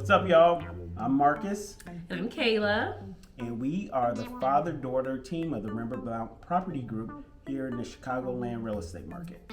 What's up, y'all? I'm Marcus, And I'm Kayla. and we are the father-daughter team of the Rembert Property Group here in the Chicagoland real estate market.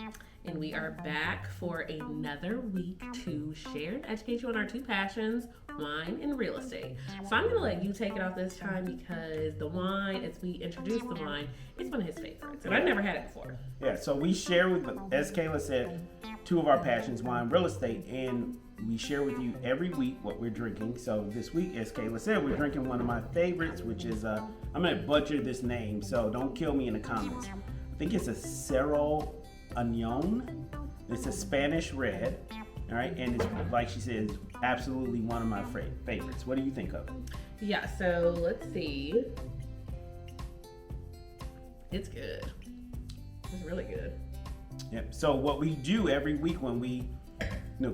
And we are back for another week to share and educate you on our two passions, wine and real estate. So I'm going to let you take it off this time because the wine, as we introduce the wine, it's one of his favorites. And I've never had it before. Yeah, so we share with, as Kayla said, two of our passions, wine and real estate, and we share with you every week what we're drinking. So this week, as Kayla said, we're drinking one of my favorites, which is, I'm going to butcher this name, so don't kill me in the comments. I think it's a CERRO Anon. It's a Spanish red, all right, and it's, like she said, it's absolutely one of my favorites. What do you think of it? Yeah, so let's see. It's good. It's really good. Yep. So what we do every week when we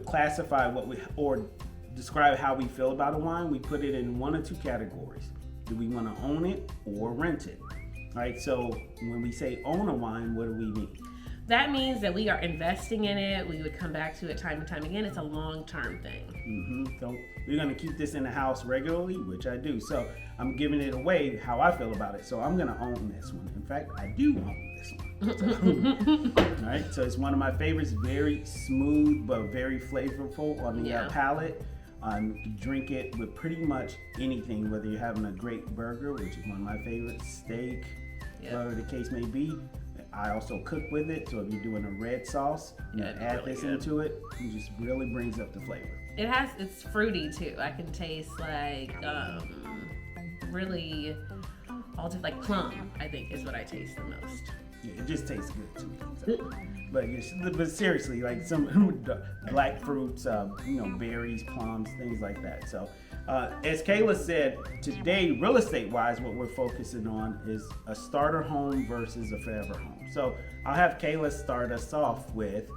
classify what we or describe how we feel about a wine, we put it in one or two categories. Do we want to own it or rent it? All right. So when we say own a wine, what do we mean? That means that we are investing in it. We would come back to it time and time again. It's a long-term thing. So we're going to keep this in the house regularly, which I do. So I'm giving it away how I feel about it. So I'm going to own this one. In fact, I do own this one. All right. So it's one of my favorites. Very smooth, but very flavorful on the palate. You drink it with pretty much anything, whether you're having a great burger, which is one of my favorites, steak, whatever the case may be. I also cook with it, so if you're doing a red sauce, add really this into it. It just really brings up the flavor. It's fruity too. I can taste like really all just like plum. I think is what I taste the most. Yeah, it just tastes good to me. So. But seriously, like some black fruits, berries, plums, things like that. So, as Kayla said, today, real estate-wise, what we're focusing on is a starter home versus a forever home. So, I'll have Kayla start us off with,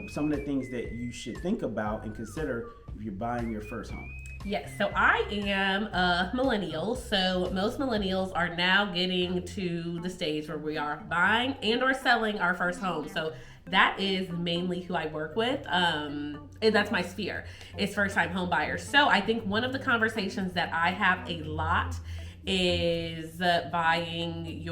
some of the things that you should think about and consider if you're buying your first home. Yes, so I am a millennial, so most millennials are now getting to the stage where we are buying and or selling our first home. So that is mainly who I work with, and that's my sphere, is first-time home buyers. So I think one of the conversations that I have a lot is buying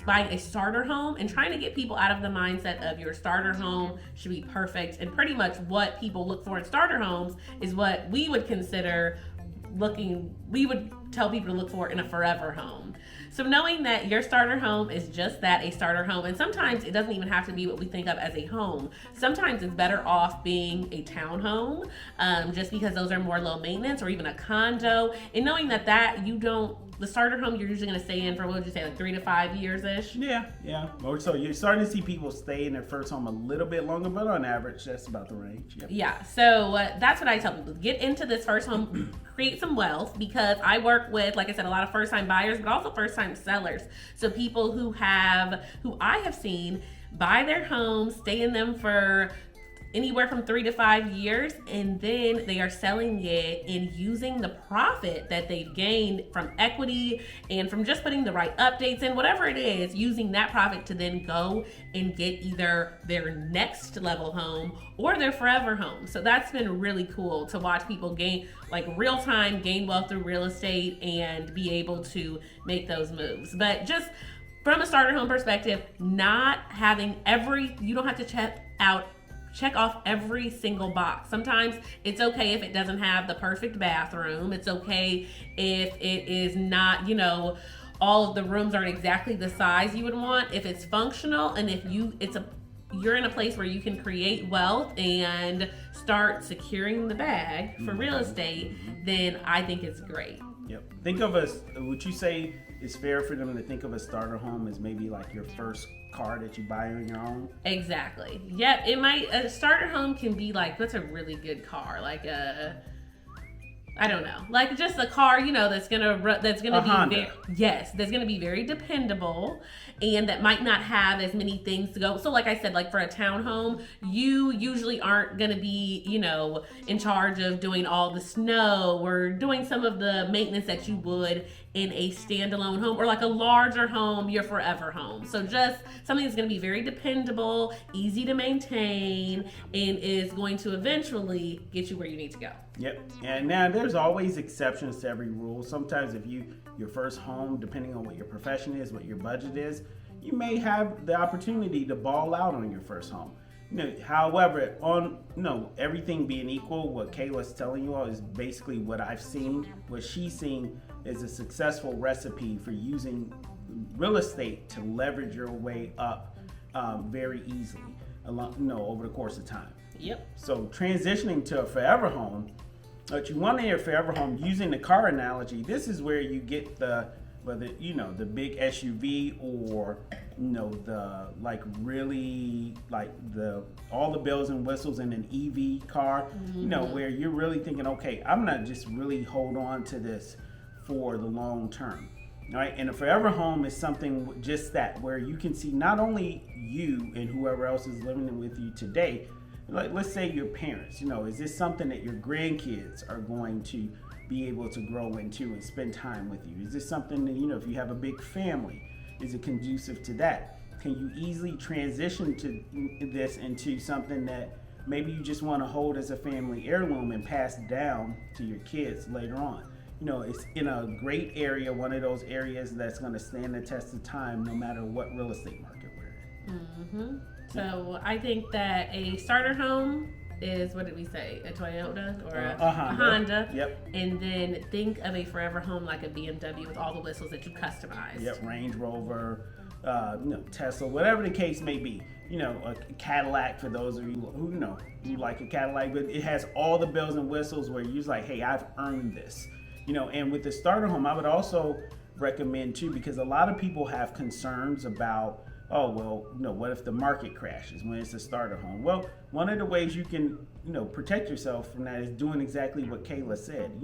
a starter home and trying to get people out of the mindset of your starter home should be perfect. And pretty much what people look for in starter homes is what we would tell people to look for in a forever home. So knowing that your starter home is just that, a starter home, and sometimes it doesn't even have to be what we think of as a home. Sometimes it's better off being a townhome, just because those are more low maintenance, or even a condo. And knowing that the starter home you're usually going to stay in for, what would you say, like 3 to 5 years-ish? Yeah. So you're starting to see people stay in their first home a little bit longer, but on average, that's about the range. Yep. Yeah, so that's what I tell people. Get into this first home, create some wealth, because I work with, like I said, a lot of first-time buyers, but also first-time sellers. So people who I have seen buy their homes, stay in them for anywhere from 3 to 5 years, and then they are selling it and using the profit that they've gained from equity and from just putting the right updates in, whatever it is, using that profit to then go and get either their next level home or their forever home. So that's been really cool to watch people gain wealth through real estate and be able to make those moves. But just from a starter home perspective, not having you don't have to check off every single box. Sometimes it's okay if it doesn't have the perfect bathroom. It's okay if it is not, all of the rooms aren't exactly the size you would want. If it's functional and if you're in a place where you can create wealth and start securing the bag for real estate, then I think it's great. Yep. Would you say it's fair for them to think of a starter home as maybe like your first car that you buy on your own? Exactly. Yep. A starter home can be like, what's a really good car? Like I don't know, like just a car, that's gonna be very dependable, and that might not have as many things to go. So like I said, like for a townhome, you usually aren't gonna be, in charge of doing all the snow or doing some of the maintenance that you would in a standalone home or like a larger home, your forever home. So just something that's going to be very dependable, easy to maintain, and is going to eventually get you where you need to go. Yep. And now there's always exceptions to every rule. Sometimes if your first home, depending on what your profession is, what your budget is, you may have the opportunity to ball out on your first home. However, everything being equal, what Kayla's telling you all is basically what I've seen. What she's seen is a successful recipe for using real estate to leverage your way up very easily over the course of time. Yep. So transitioning to a forever home, what you want in your forever home, using the car analogy, this is where you get the big SUV or all the bells and whistles in an EV car, where you're really thinking, okay, I'm gonna just really hold on to this for the long term. All right, and a forever home is something just that, where you can see not only you and whoever else is living with you today, like let's say your parents, is this something that your grandkids are going to be able to grow into and spend time with you? Is this something that, if you have a big family, is it conducive to that? Can you easily transition to this into something that maybe you just want to hold as a family heirloom and pass down to your kids later on? It's in a great area, one of those areas that's going to stand the test of time no matter what real estate market we're in. Mm-hmm. So I think that a starter home is, what did we say, a Toyota or a Honda. Yep. And then think of a forever home like a BMW with all the whistles that you customize. Yep, Range Rover, Tesla, whatever the case may be. A Cadillac for those of you who you like a Cadillac, but it has all the bells and whistles where you're like, hey, I've earned this. And with the starter home, I would also recommend too, because a lot of people have concerns about, what if the market crashes when it's a starter home? Well, one of the ways you can, protect yourself from that is doing exactly what Kayla said.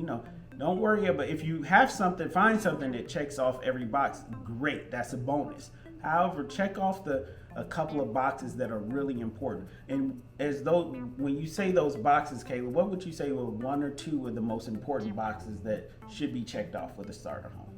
Don't worry about if you have something, find something that checks off every box. Great, that's a bonus. However, check off a couple of boxes that are really important. And when you say those boxes, Kayla, what would you say were one or two of the most important boxes that should be checked off with a starter home?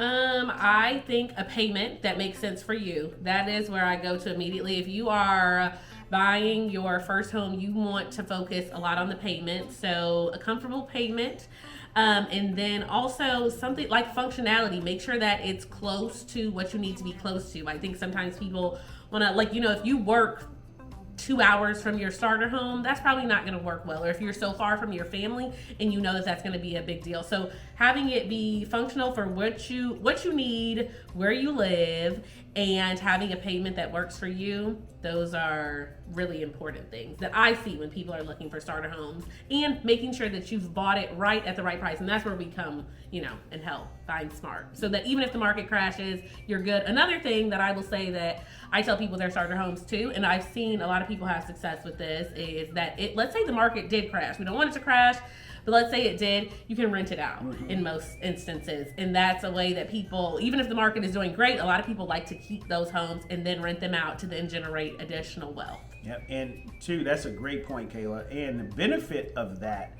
I think a payment that makes sense for you. That is where I go to immediately. If you are buying your first home, you want to focus a lot on the payment. So a comfortable payment. And then also something like functionality. Make sure that it's close to what you need to be close to. I think sometimes people want to, if you work 2 hours from your starter home, that's probably not going to work well. Or if you're so far from your family and you know that that's going to be a big deal. So having it be functional for what you need, where you live, and having a payment that works for you, those are really important things that I see when people are looking for starter homes, and making sure that you've bought it right at the right price. And that's where we come, and help buying smart, so that even if the market crashes, you're good. Another thing that I will say that I tell people their starter homes too, and I've seen a lot of people have success with this, is that let's say the market did crash. We don't want it to crash, but let's say it did, you can rent it out in most instances. And that's a way that people, even if the market is doing great, a lot of people like to keep those homes and then rent them out to then generate additional wealth. Yep, and two, that's a great point, Kayla. And the benefit of that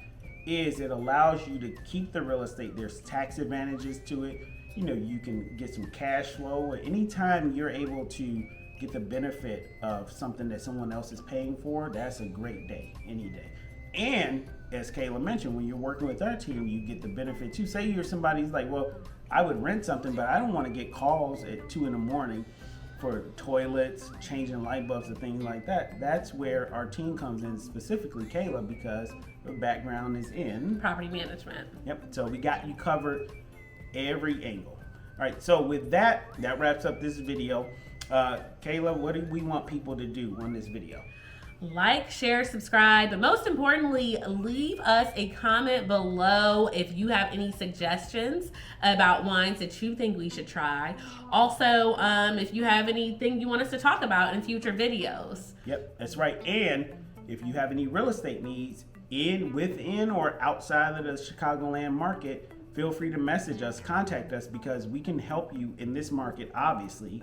is it allows you to keep the real estate. There's tax advantages to it. You can get some cash flow. Anytime you're able to get the benefit of something that someone else is paying for, that's a great day, any day. And as Kayla mentioned, when you're working with our team, you get the benefit too. Say you're somebody who's like, well, I would rent something, but I don't want to get calls at 2 a.m. for toilets, changing light bulbs and things like that. That's where our team comes in, specifically Kayla, because her background is in property management. Yep, so we got you covered every angle. All right, so with that wraps up this video. Kayla, what do we want people to do on this video? Like, share, subscribe, but most importantly, leave us a comment below if you have any suggestions about wines that you think we should try. Also, if you have anything you want us to talk about in future videos. Yep, that's right. And if you have any real estate needs within or outside of the Chicagoland market, feel free to message us, contact us, because we can help you in this market, obviously,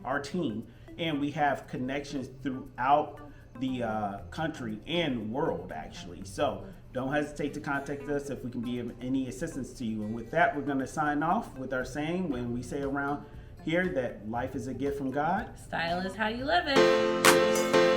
our team, and we have connections throughout the country and world, actually. So don't hesitate to contact us if we can be of any assistance to you. And with that, we're going to sign off with our saying when we say around here that life is a gift from God. Style is how you live it.